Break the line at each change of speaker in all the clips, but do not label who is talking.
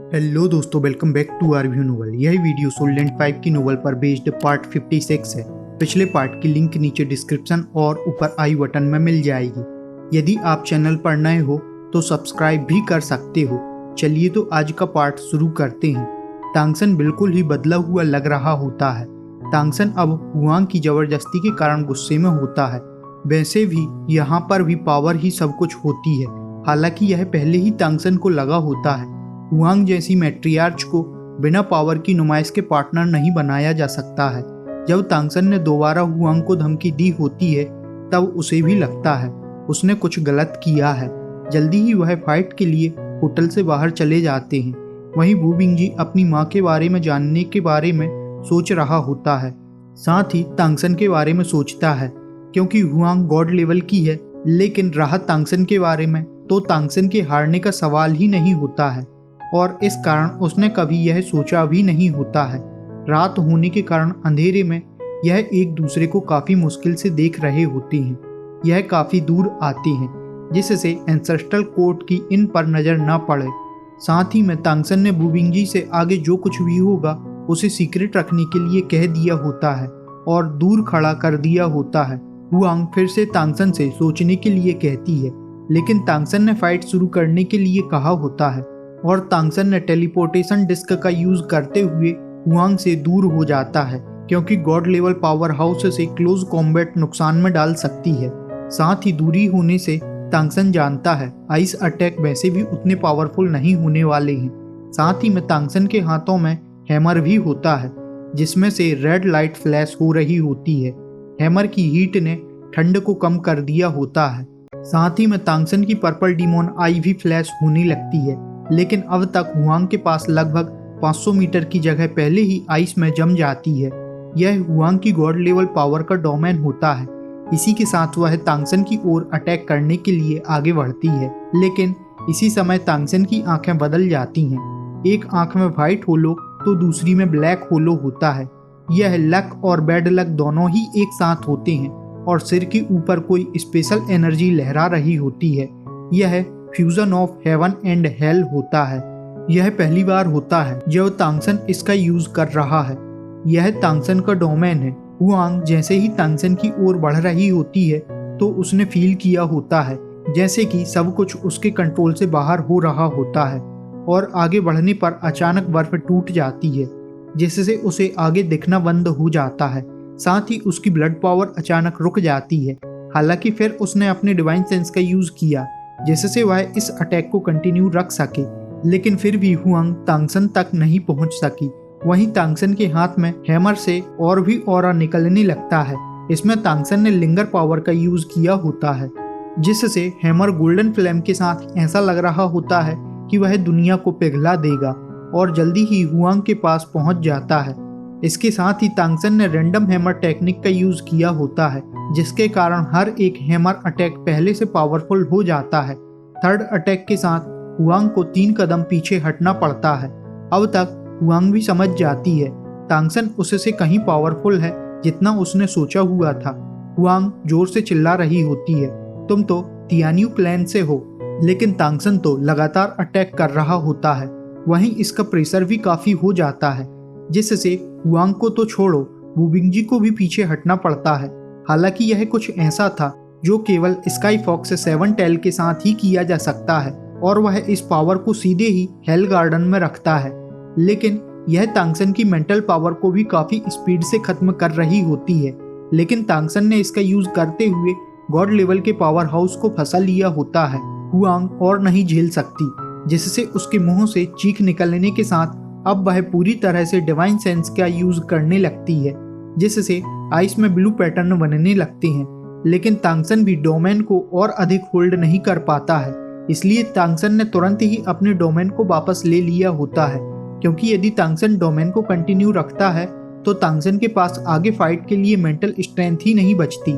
Hello दोस्तों, welcome back to our view novel. यह video सोलैंड 5 की नोवेल पर बेस्ड पार्ट 56 है। पिछले पार्ट की लिंक नीचे डिस्क्रिप्शन और ऊपर आई बटन में मिल जाएगी। यदि आप चैनल पर नए हो तो सब्सक्राइब भी कर सकते हो। चलिए तो आज का पार्ट शुरू करते हैं। तांगसन बिल्कुल ही बदला हुआ लग रहा होता है। तांगसन अब हुआंग की जबरदस्ती के कारण गुस्से में होता है। वैसे भी यहाँ पर भी पावर ही सब कुछ होती है, हालांकि यह पहले ही तांगसन को लगा होता है। हुआंग जैसी मैट्रियार्च को बिना पावर की नुमाइश के पार्टनर नहीं बनाया जा सकता है। जब तांगसन ने दोबारा हुआंग को धमकी दी होती है तब उसे भी लगता है उसने कुछ गलत किया है। जल्दी ही वह फाइट के लिए होटल से बाहर चले जाते हैं। वहीं वू बिंगजी अपनी माँ के बारे में जानने के बारे में सोच रहा होता है, साथ ही तांगसन के बारे में सोचता है क्योंकि हुआंग गॉड लेवल की है। लेकिन रहा तांगसन के बारे में तो तांगसन के हारने का सवाल ही नहीं होता है और इस कारण उसने कभी यह सोचा भी नहीं होता है। रात होने के कारण अंधेरे में यह एक दूसरे को काफी मुश्किल से देख रहे होते हैं। यह काफी दूर आते हैं जिससे एंसेस्ट्रल कोर्ट की इन पर नजर न पड़े। साथ ही में तांगसन ने वू बिंगजी से आगे जो कुछ भी होगा उसे सीक्रेट रखने के लिए कह दिया होता है और दूर खड़ा कर दिया होता है। हुआंग फिर से तांगसन से सोचने के लिए कहती है, लेकिन तांगसन ने फाइट शुरू करने के लिए कहा होता है और तांगसन ने टेलीपोर्टेशन डिस्क का यूज करते हुए हुआंग से दूर हो जाता है क्योंकि गॉड लेवल पावर हाउस से क्लोज कॉम्बैट नुकसान में डाल सकती है। साथ ही दूरी होने से तांगसन जानता है आइस अटैक वैसे भी उतने पावरफुल नहीं होने वाले हैं। साथ ही में तांगसन के हाथों में हैमर भी होता है जिसमें से रेड लाइट फ्लैश हो रही होती है। हैमर की हीट ने ठंड को कम कर दिया होता है। साथ ही में तांगसन की पर्पल डिमोन आई भी फ्लैश होने लगती है, लेकिन अब तक हुआंग के पास लगभग 500 मीटर की जगह पहले ही आइस में जम जाती है। यह हुआंग की गॉड लेवल पावर का डोमेन होता है। इसी के साथ वह तांगसन की ओर अटैक करने के लिए आगे बढ़ती है, लेकिन इसी समय तांगसन की आंखें बदल जाती हैं। एक आंख में व्हाइट होलो तो दूसरी में ब्लैक होलो होता है। यह लक और बैड लक दोनों ही एक साथ होते हैं और सिर के ऊपर कोई स्पेशल एनर्जी लहरा रही होती है। यह fusion of heaven and hell होता है। यह पहली बार होता है जब तांगसन इसका यूज कर रहा है। यह तांगसन का डोमेन है। हुआंग जैसे ही तांगसन की ओर बढ़ रही होती है तो उसने फील किया होता है जैसे कि सब कुछ उसके कंट्रोल से बाहर हो रहा होता है और आगे बढ़ने पर अचानक बर्फ टूट जाती है जिससे उसे आगे दिखना बंद हो जाता है। साथ ही उसकी ब्लड पावर अचानक रुक जाती है। हालांकि फिर उसने अपने डिवाइन सेंस का यूज किया जिससे वह इस अटैक को कंटिन्यू रख सके, लेकिन फिर भी हुआंग तांगसन तक नहीं पहुंच सकी। वहीं तांगसन के हाथ में हैमर से और भी ऑरा निकलने लगता है। इसमें तांगसन ने लिंगर पावर का यूज किया होता है जिससे हैमर गोल्डन फ्लेम के साथ ऐसा लग रहा होता है कि वह दुनिया को पिघला देगा और जल्दी ही हुआंग के पास पहुंच जाता है। इसके साथ ही तांगसन ने रैंडम हैमर टेक्निक का यूज किया होता है जिसके कारण हर एक हैमर अटैक पहले से पावरफुल हो जाता है। थर्ड अटैक के साथ हुआंग को 3 कदम पीछे हटना पड़ता है। अब तक हुआंग भी समझ जाती है तांगसन उससे कहीं पावरफुल है जितना उसने सोचा हुआ था। हुआंग जोर से चिल्ला रही होती है, तुम तो तियान्यू क्लैन से हो। लेकिन तांगसन तो लगातार अटैक कर रहा होता है। वहीं इसका प्रेशर भी काफी हो जाता है जिससे हुआंग को तो छोड़ो वू बिंगजी को भी पीछे हटना पड़ता है। हालांकि यह कुछ ऐसा था जो केवल स्काई फॉक्स 7 टेल के साथ ही किया जा सकता है और वह इस पावर को सीधे ही हेल गार्डन में रखता है। लेकिन यह तांगसन की मेंटल पावर को भी काफी स्पीड से खत्म कर रही होती है। लेकिन तांगसन ने इसका यूज करते हुए गॉड लेवल के पावर हाउस को फंसा लिया होता है। हुआंग और नहीं झेल सकती जिससे उसके मुंह से चीख निकलने के साथ अब वह पूरी तरह से डिवाइन सेंस का यूज करने लगती है जिससे आइस में ब्लू पैटर्न बनने लगते हैं। लेकिन तांगसन भी डोमेन को और अधिक होल्ड नहीं कर पाता है, इसलिए तांगसन ने तुरंत ही अपने डोमेन को वापस ले लिया होता है क्योंकि यदि तांगसन डोमेन को कंटिन्यू रखता है तो तांगसन के पास आगे फाइट के लिए मेंटल स्ट्रेंथ ही नहीं बचती।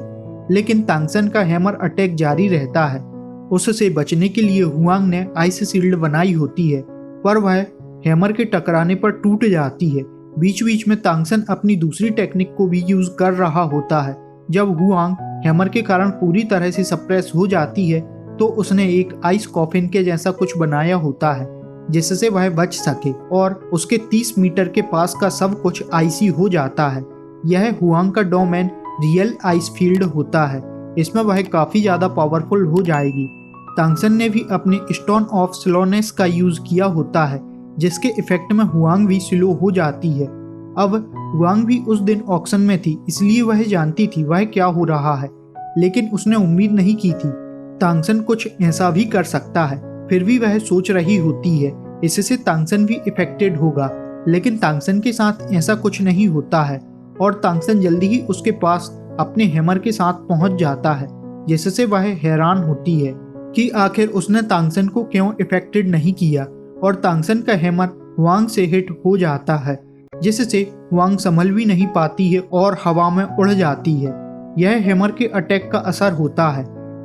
लेकिन तांगसन का हैमर अटैक जारी रहता है। उससे बचने के लिए हुआंग ने आइस शील्ड बनाई होती है पर वह हैमर के टकराने पर टूट जाती है। बीच बीच में तांगसन अपनी दूसरी टेक्निक को भी यूज कर रहा होता है। जब हुआंग हैमर के कारण पूरी तरह से सप्रेस हो जाती है तो उसने एक आइस कॉफिन के जैसा कुछ बनाया होता है जिससे वह बच सके और उसके 30 मीटर के पास का सब कुछ आइसी हो जाता है। यह हुआंग का डोमेन रियल आइस फील्ड होता है। इसमें वह काफ़ी ज़्यादा पावरफुल हो जाएगी। तांगसन ने भी अपने स्टोन ऑफ स्लोनेस का यूज़ किया होता है, जिसके इफेक्ट में हुआंग भी स्लो हो जाती है। अब हुआंग भी उस दिन ऑक्शन में थी, इसलिए वह जानती थी वह क्या हो रहा है, लेकिन उसने उम्मीद नहीं की थी तांगसन कुछ ऐसा भी कर सकता है। फिर भी वह सोच रही होती है इससे तांगसन भी इफेक्टेड होगा, लेकिन तांगसन के साथ ऐसा कुछ नहीं होता है और तांगसन जल्दी ही उसके पास अपने हैमर के साथ पहुंच जाता है, जिससे वह हैरान होती है कि आखिर उसने तांगसन को क्यों इफेक्टेड नहीं किया और तांगसन का हैमर हुआंग से हिट हो जाता है, जिससे हुआंग संभल भी नहीं पाती है और हवा में उड़ जाती है। यह हैमर के अटैक का असर होता है।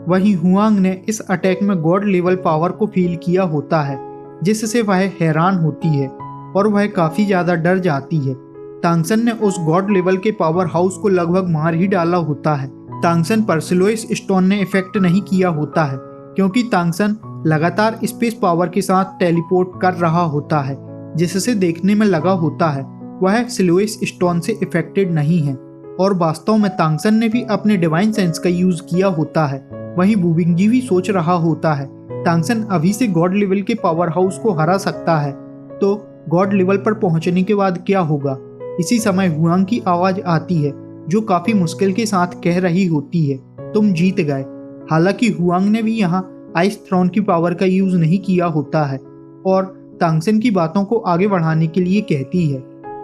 वहीं हुआंग ने इस अटैक में गॉड लेवल पावर को फील किया होता है, जिससे वह हैरान होती है और वह काफ़ी ज़्यादा डर जाती है। तांगसन ने उस गॉड लेवल के पावर हाउस को लगभग मार ही डाला होता है। तांगसन पर सिलोइस स्टोन ने इफेक्ट नहीं किया होता है, क्योंकि तांगसन लगातार स्पेस पावर के साथ टेलीपोर्ट कर रहा होता है, जिससे देखने में लगा होता है वह सिलोइस स्टोन से इफेक्टेड नहीं है। और वास्तव में तांगसन ने भी अपने डिवाइन सेंस का यूज किया होता है। वहीं वुबिंगजी भी सोच रहा होता है तांगसन अभी से गॉड लेवल के पावर हाउस को हरा सकता है, तो गॉड लेवल पर पहुंचने के बाद क्या होगा। इसी समय हुआंग की आवाज आती है, जो काफी मुश्किल के साथ कह रही होती है, तुम जीत गए। हालांकि हुआंग ने भी यहाँ आइस थ्रोन की पावर का यूज नहीं किया होता है और तांगसन की बातों को आगे बढ़ाने के लिए कहती है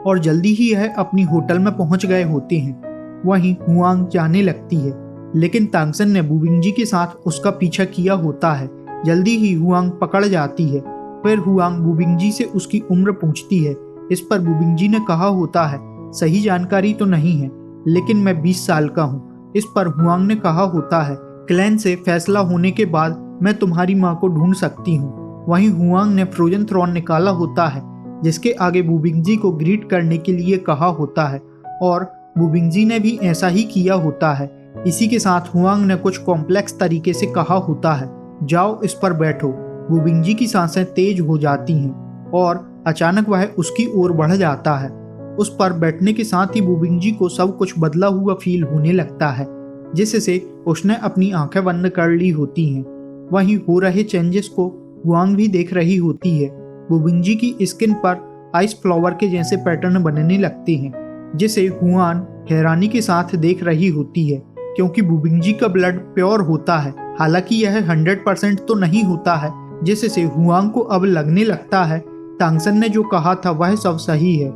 और जल्दी ही यह अपनी होटल में पहुंच गए होते हैं। वहीं हुआंग जाने लगती है, लेकिन तांगसन ने वुबिंगजी के साथ उसका पीछा किया होता है। जल्दी ही हुआंग पकड़ जाती है। फिर हुआंग वुबिंगजी से उसकी उम्र पूछती है। इस पर वुबिंगजी ने कहा होता है, सही जानकारी तो नहीं है, लेकिन मैं 20 साल का हूँ। इस पर हुआंग ने कहा होता है, क्लैन से फैसला होने के बाद मैं तुम्हारी माँ को ढूंढ सकती हूँ। वहीं हुआंग ने फ्रोजन थ्रोन निकाला होता है, जिसके आगे वुबिंगजी को ग्रीट करने के लिए कहा होता है और वुबिंगजी ने भी ऐसा ही किया होता है। इसी के साथ हुआंग ने कुछ कॉम्प्लेक्स तरीके से कहा होता है, जाओ इस पर बैठो। वुबिंगजी की सांसें तेज हो जाती हैं और अचानक वह उसकी ओर बढ़ जाता है। उस पर बैठने के साथ ही वुबिंगजी को सब कुछ बदला हुआ फील होने लगता है, जिससे उसने अपनी आंखें बंद कर ली होती हैं। वहीं हो रहे चेंजेस को हुआंग भी देख रही होती है। वुबिंगजी की स्किन पर आइस फ्लावर के जैसे पैटर्न बनने लगते हैं, जिसे हुआन हैरानी के साथ देख रही होती है, क्योंकि वुबिंगजी का ब्लड प्योर होता है। हालांकि यह 100% तो नहीं होता है, जिससे हुआंग को अब लगने लगता है तांगसन ने जो कहा था वह सब सही है।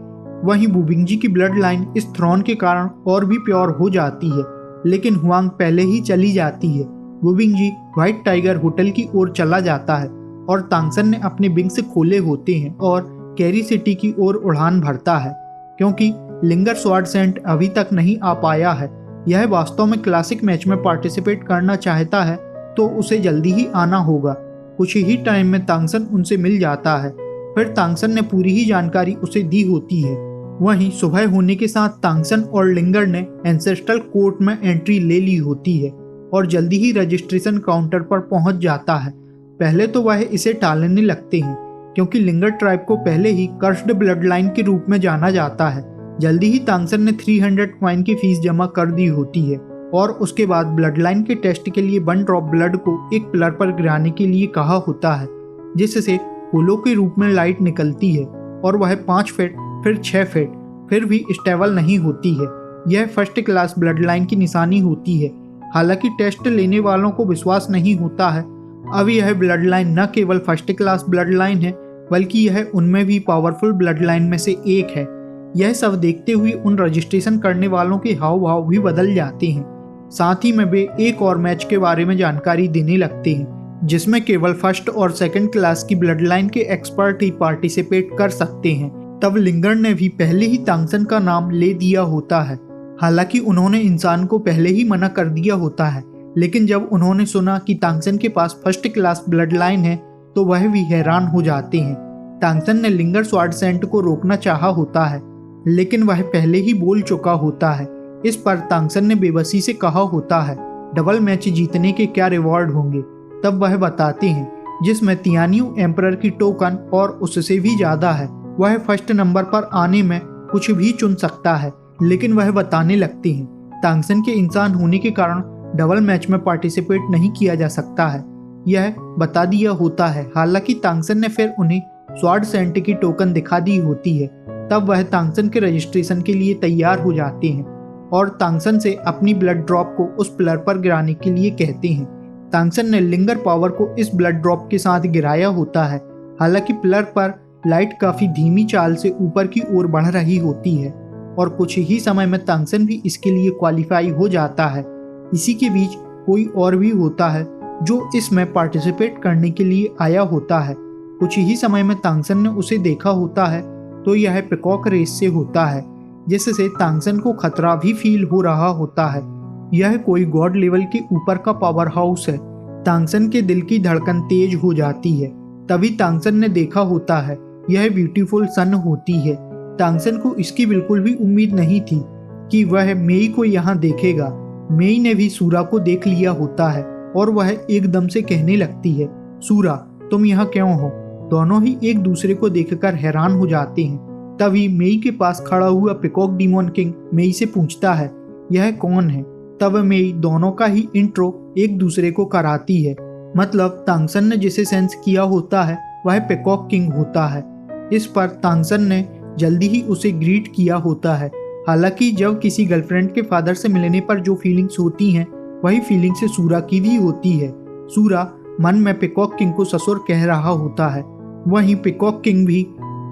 वहीं वुबिंगजी की ब्लड लाइन इस थ्रोन के कारण और भी प्योर हो जाती है, लेकिन हुआंग पहले ही चली जाती है। वुबिंगजी व्हाइट टाइगर होटल की ओर चला जाता है और तांगसन ने अपने विंग्स खोले होते हैं और कैरी सिटी की ओर उड़ान भरता है, क्योंकि लिंगर स्वॉर्ड सेंट अभी तक नहीं आ पाया है। यह वास्तव में क्लासिक मैच में पार्टिसिपेट करना चाहता है, तो उसे जल्दी ही आना होगा। कुछ ही टाइम में तांगसन उनसे मिल जाता है। फिर तांगसन ने पूरी ही जानकारी उसे दी होती है। वहीं सुबह होने के साथ तांगसन और लिंगर ने एंसेस्ट्रल कोर्ट में एंट्री ले ली होती है और जल्दी ही रजिस्ट्रेशन काउंटर पर पहुंच जाता है। पहले तो वह इसे टालने लगते हैं, क्योंकि लिंगर ट्राइब को पहले ही कर्स्ड ब्लड लाइन के रूप में जाना जाता है। जल्दी ही तांगसन ने 300 कॉइन की फीस जमा कर दी होती है और उसके बाद ब्लड लाइन के टेस्ट के लिए 1 ड्रॉप ब्लड को एक पिलर पर गिराने के लिए कहा होता है, जिससे होलो के रूप में लाइट निकलती है और वह 5 फीट फिर 6 फीट फिर भी स्टेबल नहीं होती है। यह फर्स्ट क्लास ब्लड लाइन की निशानी होती है। हालांकि टेस्ट लेने वालों को विश्वास नहीं होता है। अब यह ब्लड लाइन न केवल फर्स्ट क्लास ब्लड लाइन है, बल्कि यह उनमें भी पावरफुल ब्लड लाइन में से एक है। यह सब देखते हुए उन रजिस्ट्रेशन करने वालों के हाव भाव भी बदल जाते हैं। साथ ही में वे एक और मैच के बारे में जानकारी देने लगते हैं, जिसमें केवल फर्स्ट और सेकंड क्लास की ब्लड लाइन के एक्सपर्ट ही पार्टिसिपेट कर सकते हैं। तब लिंगर ने भी पहले ही तांगसन का नाम ले दिया होता है। हालांकि उन्होंने इंसान को पहले ही मना कर दिया होता है, लेकिन जब उन्होंने सुना कि तांगसन के पास फर्स्ट क्लास ब्लड लाइन है, तो वह भी हैरान हो जाते हैं। तांगसन ने लिंगर स्वॉर्ड सेंट को रोकना चाहा होता है, लेकिन वह पहले ही बोल चुका होता है। इस पर तांगसन ने बेबसी से कहा होता है, डबल मैच जीतने के क्या रिवॉर्ड होंगे। तब वह बताते हैं जिसमें तियानियो एम्परर की टोकन और उससे भी ज्यादा है। वह फर्स्ट नंबर पर आने में कुछ भी चुन सकता है, लेकिन वह बताने लगती हैं तांगसन के इंसान होने के कारण डबल मैच में पार्टिसिपेट नहीं किया जा सकता है। यह बता दिया होता है। हालांकि तांगसन ने फिर उन्हें स्वॉर्ड सेंट की टोकन दिखा दी होती है। तब वह तांगसन के रजिस्ट्रेशन के लिए तैयार हो जाते हैं और तांगसन से अपनी ब्लड ड्रॉप को उस पिलर पर गिराने के लिए कहते हैं। तांगसन ने लिंगर पावर को इस ब्लड ड्रॉप के साथ गिराया होता है। हालांकि पिलर पर लाइट काफी धीमी चाल से ऊपर की ओर बढ़ रही होती है और कुछ ही समय में तांगसन भी इसके लिए क्वालिफाई हो जाता है। इसी के बीच कोई और भी होता है जो इसमें पार्टिसिपेट करने के लिए आया होता है। कुछ ही समय में तांगसन ने उसे देखा होता है तो यह पिकॉक रेस से होता है, जिससे तांगसन को खतरा भी फील हो रहा होता है। यह कोई गॉड लेवल के ऊपर का पावर हाउस है। तांगसन के दिल की धड़कन तेज हो जाती है। तभी तांगसन ने देखा होता है यह ब्यूटीफुल सन होती है। तांगसन को इसकी बिल्कुल भी उम्मीद नहीं थी कि वह मेई को यहाँ देखेगा। मेई ने भी सूरा को देख लिया होता है और वह एकदम से कहने लगती है, सूरा तुम यहाँ क्यों हो? दोनों ही एक दूसरे को देखकर हैरान हो जाते हैं। तभी मेई के पास खड़ा हुआ पिकॉक डीमन किंग मेई से पूछता है यह कौन है। तब मेई दोनों का ही इंट्रो एक दूसरे को कराती है। मतलब तांगसन ने जिसे सेंस किया होता है वह पिकॉक किंग होता है। इस पर तांगसन ने जल्दी ही उसे ग्रीट किया होता है। हालांकि जब किसी गर्लफ्रेंड के फादर से मिलने पर जो फीलिंग्स होती हैं वही फीलिंग्स से सूरा की भी होती है। सूरा मन में पिकॉक किंग को ससुर कह रहा होता है। वहीं पिकॉक किंग भी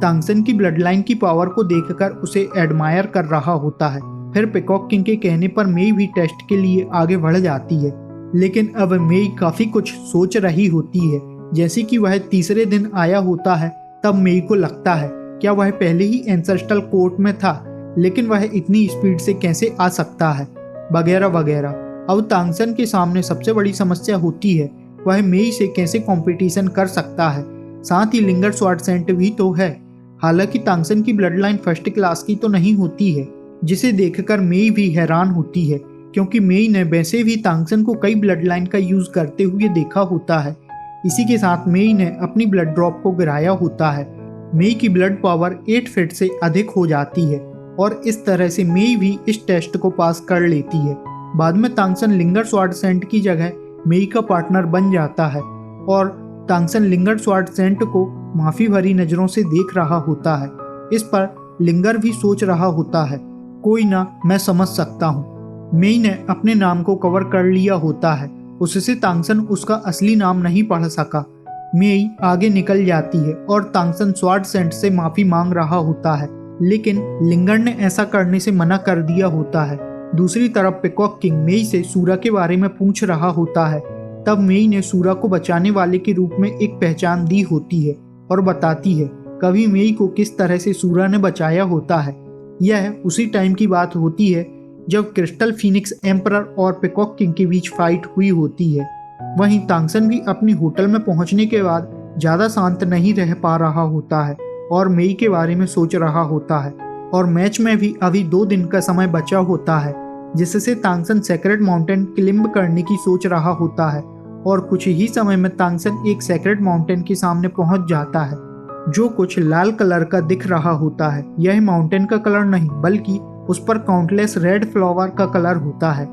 तांगसन की ब्लड लाइन की पावर को देखकर उसे एडमायर कर रहा होता है। फिर पिकॉक किंग के कहने पर मेई भी टेस्ट के लिए आगे बढ़ जाती है। लेकिन अब मेई काफी कुछ सोच रही होती है। जैसे कि वह तीसरे दिन आया होता है तब मेई को लगता है क्या वह पहले ही एंसेस्ट्रल कोर्ट में था, लेकिन वह इतनी स्पीड से कैसे आ सकता है, वगैरह वगैरह। अब तांगसन के सामने सबसे बड़ी समस्या होती है वह मेई से कैसे कंपटीशन कर सकता है। साथ ही लिंगर स्वॉर्ड सेंट भी तो है। हालांकि तांगसन की ब्लड लाइन फर्स्ट क्लास की तो नहीं होती है, जिसे देखकर मेई भी हैरान होती है, क्योंकि मेई ने वैसे भी तांगसन को कई ब्लड लाइन का यूज करते हुए देखा होता है। इसी के साथ मेई ने अपनी ब्लड ड्रॉप को गिराया होता है। मेई की ब्लड पावर 8 फीट से अधिक हो जाती है और इस तरह से मेई भी इस टेस्ट को पास कर लेती है। बाद में तांगसन लिंगर स्वॉर्ड सेंट की जगह मेई का पार्टनर बन जाता है और तांगसन लिंगर स्वॉर्ड सेंट को माफी भरी नजरों से देख रहा होता है। इस पर लिंगर भी सोच रहा होता है कोई ना, मैं समझ सकता हूँ। मेई ने अपने नाम को कवर कर लिया होता है। उससे तांगसन उसका असली नाम नहीं पढ़ सका। मेई आगे निकल जाती है और तांगसन स्वॉर्ड सेंट से माफी मांग रहा होता है, लेकिन लिंगर ने ऐसा करने से मना कर दिया होता है। दूसरी तरफ पिकॉक किंग मेई से सूरा के बारे में पूछ रहा होता है। तब मेई ने सूरा को बचाने वाले के रूप में एक पहचान दी होती है और बताती है कभी मेई को किस तरह से सूरा ने बचाया होता है। यह उसी टाइम की बात होती है जब क्रिस्टल फीनिक्स एम्परर और पिकॉक किंग के बीच फाइट हुई होती है। वहीं तांगसन भी अपनी होटल में पहुंचने के बाद ज्यादा शांत नहीं रह पा रहा होता है और मेई के बारे में सोच रहा होता है। और मैच में भी अभी 2 दिन का समय बचा होता है, जिससे तांगसन सेक्रेट माउंटेन क्लिम्ब करने की सोच रहा होता है। और कुछ ही समय में तांगसन एक सेक्रेट माउंटेन के सामने पहुंच जाता है जो कुछ लाल कलर का दिख रहा होता है। यह माउंटेन का कलर नहीं बल्कि उस पर काउंटलेस रेड फ्लावर का कलर होता है।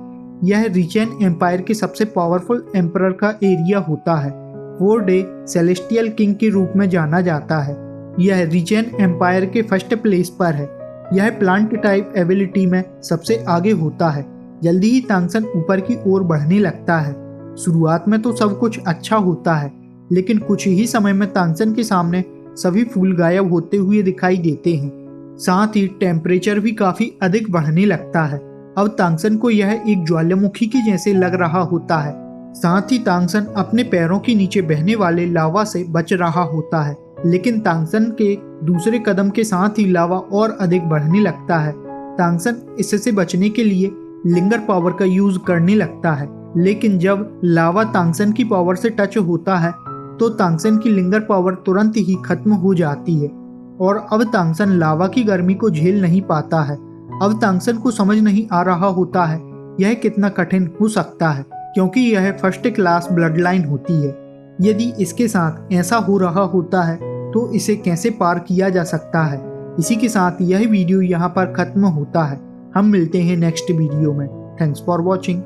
यह रीचेन एम्पायर के सबसे पावरफुल एम्परर का एरिया होता है। 4 डे सेलेस्टियल किंग के रूप में जाना जाता है। यह रीचेन एम्पायर के फर्स्ट प्लेस पर है। यह प्लांट टाइप एबिलिटी में सबसे आगे होता है। जल्दी ही तांगसन ऊपर की ओर बढ़ने लगता है। शुरुआत में तो सब कुछ अच्छा होता है, लेकिन कुछ ही समय में तांगसन के सामने सभी फूल गायब होते हुए दिखाई देते हैं। साथ ही टेम्परेचर भी काफी अधिक बढ़ने लगता है। अब तांगसन को यह एक ज्वालामुखी के जैसे लग रहा होता है। साथ ही तांगसन अपने पैरों के नीचे बहने वाले लावा से बच रहा होता है, लेकिन तांगसन के दूसरे कदम के साथ ही लावा और अधिक बढ़ने लगता है। तांगसन इससे बचने के लिए लिंगर पावर का यूज करने लगता है, लेकिन जब लावा तांगसन की पावर से टच होता है तो तांगसन की लिंगर पावर तुरंत ही खत्म हो जाती है और अब तांगसन लावा की गर्मी को झेल नहीं पाता है। अब तांगसन को समझ नहीं आ रहा होता है यह कितना कठिन हो सकता है, क्योंकि यह फर्स्ट क्लास ब्लड लाइन होती है। यदि इसके साथ ऐसा हो रहा होता है तो इसे कैसे पार किया जा सकता है। इसी के साथ यह वीडियो यहाँ पर खत्म होता है। हम मिलते हैं नेक्स्ट वीडियो में। Thanks for watching.